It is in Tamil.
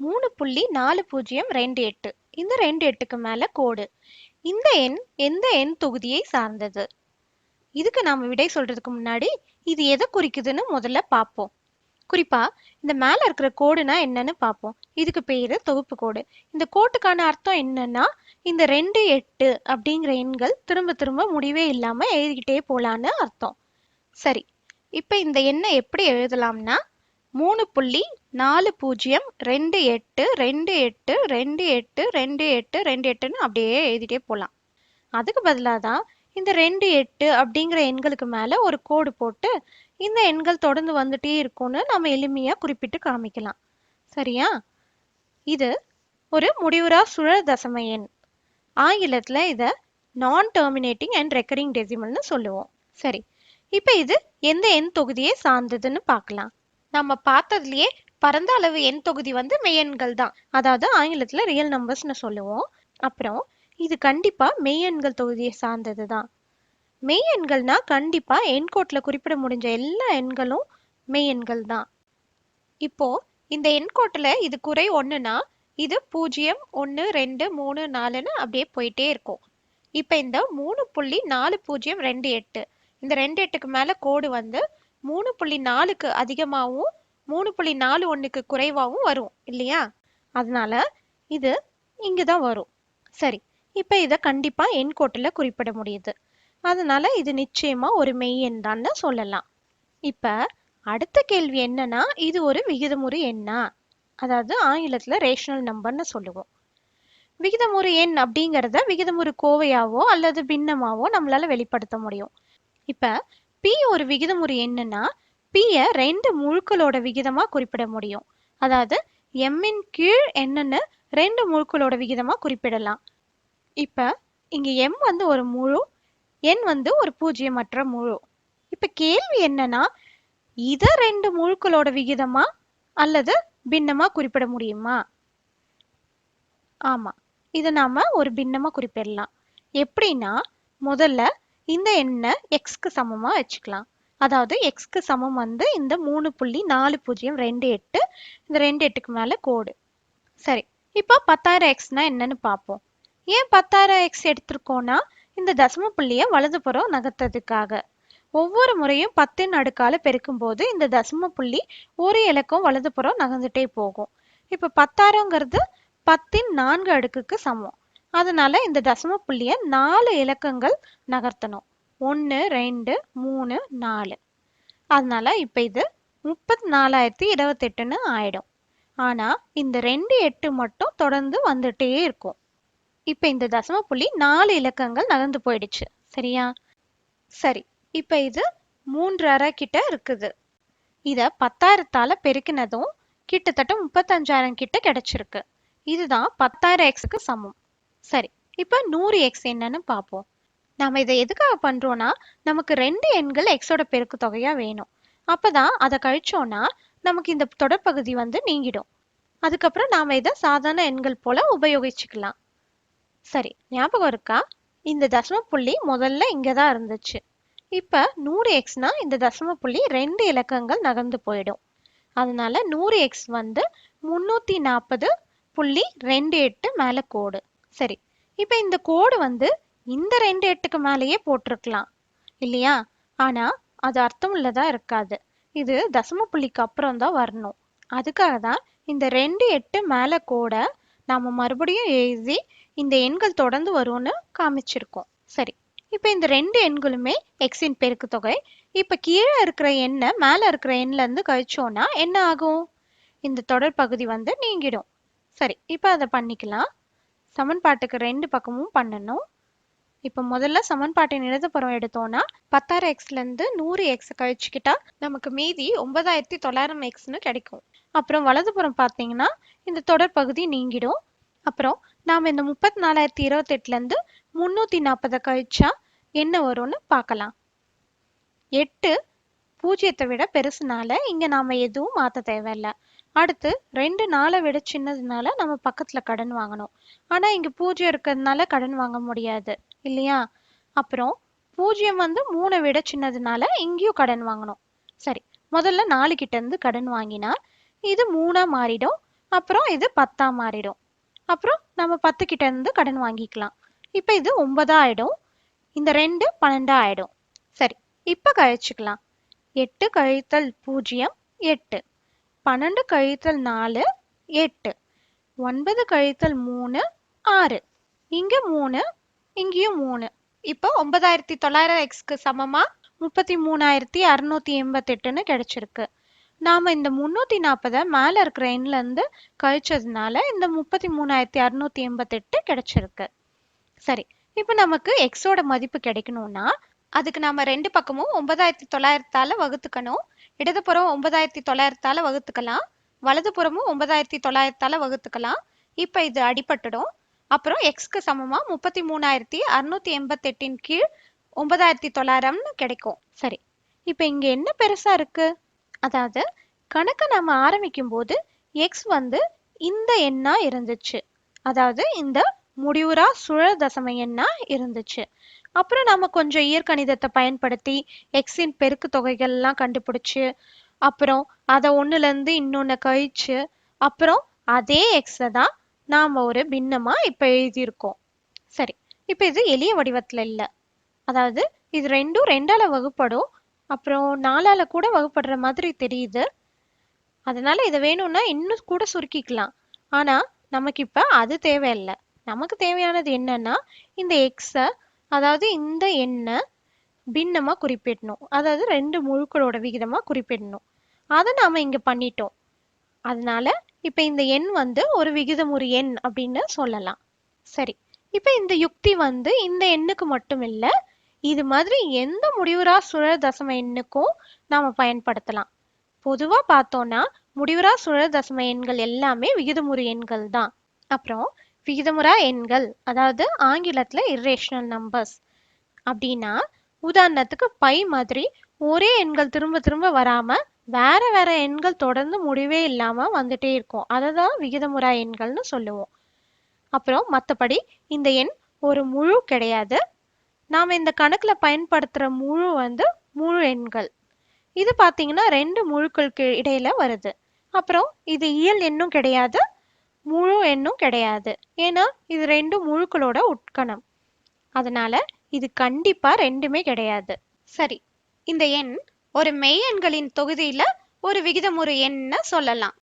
3.4028. இந்த 2 எட்டுக்கு மேல கோடு. இந்த எண் எந்த எண் தொகுதியை சார்ந்தது? இதுக்கு நாம விடை சொல்றதுக்கு முன்னாடி இது எதை குறிக்குதுன்னு முதல்ல பார்ப்போம். குறிப்பா இந்த மேல இருக்கிற கோடுனா என்னன்னு பார்ப்போம். இதுக்கு பேரு தொகுப்பு கோடு. இந்த கோட்டுக்கான அர்த்தம் என்னன்னா, இந்த 2 8 அப்படிங்கிற எண்கள் திரும்ப திரும்ப முடிவே இல்லாம எழுதிக்கிட்டே போலான்னு அர்த்தம். சரி, இப்ப இந்த எண்ணை எப்படி எழுதலாம்னா 3.402828282828 அப்படியே எழுதிட்டே போலாம். அதுக்கு பதிலாக தான் இந்த 2 8 அப்படிங்கிற எண்களுக்கு மேல ஒரு கோடு போட்டு இந்த எண்கள் தொடர்ந்து வந்துட்டே இருக்கும்னு நம்ம எளிமையா குறிப்பிட்டு காமிக்கலாம். சரியா? இது ஒரு முடிவுறா சுழல் தசம எண். ஆங்கிலத்துல இத நான் டெர்மினேட்டிங் அண்ட் ரெக்கரிங் டெசிமல்னு சொல்லுவோம். சரி, இப்ப இது எந்த எண் தொகுதியை சார்ந்ததுன்னு பார்க்கலாம். நம்ம பார்த்ததுலயே பரந்த அளவு எண் தொகுதி வந்து மெய்யெண்கள் தான், அதாவது ஆங்கிலத்துல ரியல் நம்பர்ஸ்னு சொல்லுவோம். அப்புறம் இது கண்டிப்பா மெய்யெண்கள் தொகுதியை சார்ந்தது தான். மெய்யெண்கள்னா கண்டிப்பா எண்கோட்ல குறிப்பிட முடிஞ்ச எல்லா எண்களும் மெய்யெண்கள் தான். இப்போ இந்த எண்கோட்டுல இது குறை 1னா இது 0 1 2 3 4ன்னு அப்படியே போயிட்டே இருக்கும். இப்ப இந்த 3.4028 இந்த 2 எட்டுக்கு மேல கோடு வந்து 3.4க்கு அதிகமாகவும் 3.41க்கு குறைவாகவும் வரும் இல்லையா? அதனால இது இங்கதான் வரும். சரி, இப்ப இத கண்டிப்பா எண்கோட்டுல குறிப்பிட முடியுது. அதனால இது நிச்சயமா ஒரு மெய்யெண் தான் சொல்லலாம். இப்ப அடுத்த கேள்வி என்னன்னா, இது ஒரு விகிதமுறு எண்ணா? அதாவது ஆங்கிலத்துல ரேஷனல் நம்பர்னு சொல்லுவோம். விகிதமுறு எண் அப்படிங்கறத விகிதமுறு கோவையாவோ அல்லது பின்னமாவோ நம்மளால வெளிப்படுத்த முடியும். இப்ப p ஒரு விகிதமுறு எண்ணுன்னா p-ய 2 முழுக்களோட விகிதமா குறிப்பிட முடியும். அதாவது m-இன் கீழ் என்னன்னு 2 முழுக்களோட விகிதமா குறிப்பிடலாம். இப்ப இங்க m வந்து ஒரு முழு, n வந்து ஒரு பூஜ்ஜியமற்ற முழு. இப்ப கேள்வி என்னன்னா, இத 2 முழுக்களோட விகிதமா அல்லது பின்னமா குறிப்பிட முடியுமா? ஆமா, இத நாம ஒரு பின்னமா குறிப்பிடலாம். எப்படின்னா, முதல்ல இந்த எண்ணை xக்கு சமமா வச்சுக்கலாம். அதாவது xக்கு சமம் வந்து இந்த 3.4028 இந்த 2 எட்டுக்கு மேல கோடு. சரி, இப்போ 10,000xனா என்னன்னு பார்ப்போம். ஏன் 10,000x எடுத்திருக்கோம்னா, இந்த தசம புள்ளிய வலதுபுறம் நகர்த்ததுக்காக. ஒவ்வொரு முறையும் 10ன் அடுக்கால பெருக்கும் போது இந்த தசம புள்ளி ஒரு இலக்கம் வலதுபுறம் நகர்ந்துட்டே போகும். இப்ப 10,000ங்கிறது 10ன் 4 அடுக்குக்கு சமம். அதனால இந்த தசம புள்ளிய 4 இலக்கங்கள் நகர்த்தணும். 1 2 3 4. அதனால இப்ப இது 34,028ன்னு ஆயிடும். ஆனா இந்த 2 8 மட்டும் தொடர்ந்து வந்துட்டே இருக்கும். இப்ப இந்த தசம புள்ளி 4 இலக்கங்கள் நகர்ந்து போயிடுச்சு. சரியா? சரி, இப்ப இது 3 கிட்ட இருக்குது. இத 10,000தால பெருக்கினதும் கிட்டத்தட்ட 35,000 கிட்ட கிடைச்சிருக்கு. இதுதான் 10,000xக்கு சமம். சரி, இப்ப 100x என்னன்னு பார்ப்போம். நாம இதை எதுக்காக பண்றோம்னா, நமக்கு 2 எண்கள் xோட பெருக்கு தொகையா வேணும். அப்பதான் அதை கழிச்சோம்னா நமக்கு இந்த தொடர்பகுதி வந்து நீங்கிடும். அதுக்கப்புறம் நாம இதை சாதாரண எண்கள் போல உபயோகிச்சுக்கலாம். சரி, ஞாபகம் இருக்கா? இந்த தசம புள்ளி முதல்ல இங்கதான் இருந்துச்சு. இப்ப 100xனா இந்த தசம புள்ளி 2 இலக்கங்கள் நகர்ந்து போயிடும். அதனால 100x வந்து 340.28 மேல கோடு. சரி, இப்ப இந்த கோடு வந்து இந்த 2 எட்டுக்கு மேலேயே போட்டிருக்கலாம் இல்லையா? ஆனா அது அர்த்தம் உள்ளதா இருக்காது. இது தசம புள்ளிக்கு அப்புறம் தான் வரணும். அதுக்காக தான் இந்த 2 8 மேல கோட நாம மறுபடியும் எழுதி இந்த எண்கள் தொடர்ந்து வரும்னு காமிச்சிருக்கோம். சரி, இப்ப இந்த 2 எண்களுமே எக்ஸின் பெருக்கு தொகை. இப்ப கீழே இருக்கிற எண்ணை மேல இருக்கிற எண்ல இருந்து கழிச்சோம்னா என்ன ஆகும்? இந்த தொடர் பகுதி வந்து நீங்கிடும். சரி, இப்ப அதை பண்ணிக்கலாம். சமன்பாட்டுக்கு 2 பக்கமும் பண்ணணும். இப்ப முதல்ல சமன்பாட்டின் இடதுபுறம் எடுத்தோம்னா 10,000xல இருந்து 100x கழிச்சுக்கிட்டா நமக்கு மீதி 9,900xன்னு கிடைக்கும். அப்புறம் வலதுபுறம் பார்த்தீங்கன்னா இந்த தொடர் பகுதி நீங்கிடும். அப்புறம் நாம இந்த 34,028ல இருந்து 340 கழிச்சா என்ன வரும்னு பார்க்கலாம். 8 பூஜ்ஜியத்தை விட பெருசுனால இங்க நாம எதுவும் மாத்த தேவையில்லை. அடுத்து 2 4 விட சின்னதுனால நம்ம பக்கத்துல கடன் வாங்கணும். ஆனா இங்க 0 இருக்கிறதுனால கடன் வாங்க முடியாது இல்லையா? அப்புறம் 0 வந்து 3 விட சின்னதுனால இங்கேயும் கடன் வாங்கணும். சரி, முதல்ல 4 கிட்ட இருந்து கடன் வாங்கினா இது 3 மாறிடும். அப்புறம் இது 10ஆ மாறிடும். அப்புறம் நம்ம 10 கிட்ட இருந்து கடன் வாங்கிக்கலாம். இப்போ இது 9 ஆயிடும். இந்த 2 12 ஆயிடும். சரி, இப்ப கழிச்சுக்கலாம். 8 கழித்தல் 0 8, 12 கழித்தல் 4 8, 9 கழித்தல் 3 6, இங்க 3, இங்கேயும் 3. இப்போ 9900 எக்ஸ்க்கு சமமா 33,688ன்னு கிடைச்சிருக்கு. நாம இந்த 340 மேல இருக்கிற எண்ல இருந்து கழிச்சதுனால இந்த 33,688 கிடைச்சிருக்கு. சரி, இப்போ நமக்கு எக்ஸோட மதிப்பு கிடைக்கணும்னா அதுக்கு நாம ரெண்டு பக்கமும் 9900ஆல வகுத்துக்கணும். இடதுபுறம் 9900ஆல வகுத்துக்கலாம், வலதுபுறமும் 9900ஆல வகுத்துக்கலாம். இப்ப இது அடிபட்டுடும். அப்புறம் எக்ஸ்க்கு சமமா 33,688 கீழ் 9900ன்னு கிடைக்கும். சரி, இப்ப இங்க என்ன பெருசா இருக்கு? அதாவது கணக்க நாம ஆரம்பிக்கும் போது எக்ஸ் வந்து இந்த எண்ணா இருந்துச்சு, அதாவது இந்த முடிவுறா சுழல் தசம எண்ணா இருந்துச்சு. அப்புறம் நாம கொஞ்சம் இயற்கணிதத்தை பயன்படுத்தி எக்ஸின் பெருக்கு தொகைகள் எல்லாம் கண்டுபிடிச்சு, அப்புறம் அதை ஒண்ணுல இருந்து இன்னொன்னு கழிச்சு, அப்புறம் அதே எக்ஸ தான் நாம ஒரு பின்னமா இப்ப எழுதியிருக்கோம். சரி, இப்ப இது எளிய வடிவத்துல இல்ல, அதாவது இது ரெண்டும் 2ஆல வகுப்படும், அப்புறம் 4ஆல கூட வகுப்படுற மாதிரி தெரியுது. அதனால இதை வேணும்னா இன்னும் கூட சுருக்கிக்கலாம். ஆனா நமக்கு இப்ப அது தேவையில்லை. நமக்கு தேவையானது என்னன்னா இந்த எக்ஸ, அதாவது இந்த எண்ணை பின்னமா குறிப்பிடணும், அதாவது 2 முழுக்களோட விகிதமா குறிப்பிடணும். அதை நாம இங்க பண்ணிட்டோம். அதனால இப்ப இந்த எண் வந்து ஒரு விகிதமுறு எண் அப்படின்னு சொல்லலாம். சரி, இப்ப இந்த யுக்தி வந்து இந்த எண்ணுக்கு மட்டும் இல்ல, இது மாதிரி எந்த முடிவுறா சுழல் தசம எண்ணுக்கும் நாம பயன்படுத்தலாம். பொதுவா பார்த்தோம்னா முடிவுறா சுழல் தசம எண்கள் எல்லாமே விகிதமுறு எண்கள் தான். அப்புறம் விகிதமுறா எண்கள், அதாவது ஆங்கிலத்துல இர்ரேஷனல் நம்பர்ஸ் அப்படின்னா, உதாரணத்துக்கு பை மாதிரி ஒரே எண்கள் திரும்ப திரும்ப வராம வேற வேற எண்கள் தொடர்ந்து முடிவே இல்லாம வந்துட்டே இருக்கும், அததான் விகிதமுறா எண்கள்னு சொல்லுவோம். அப்புறம் மத்தபடி இந்த எண் ஒரு முழு கிடையாது. நாம இந்த கணக்குல பயன்படுத்துற முழு வந்து முழு எண்கள். இது பாத்தீங்கன்னா 2 முழுக்களுக்கு இடையில வருது. அப்புறம் இது இயல் எண்ணும் கிடையாது, முழு எண்ணும் கிடையாது. ஏன்னா இது 2 முழுக்களோட உட்கணம். அதனால இது கண்டிப்பா ரெண்டுமே கிடையாது. சரி, இந்த எண் ஒரு மெய்யெண்களின் தொகுதியில ஒரு விகிதமுறு எண்ண சொல்லலாம்.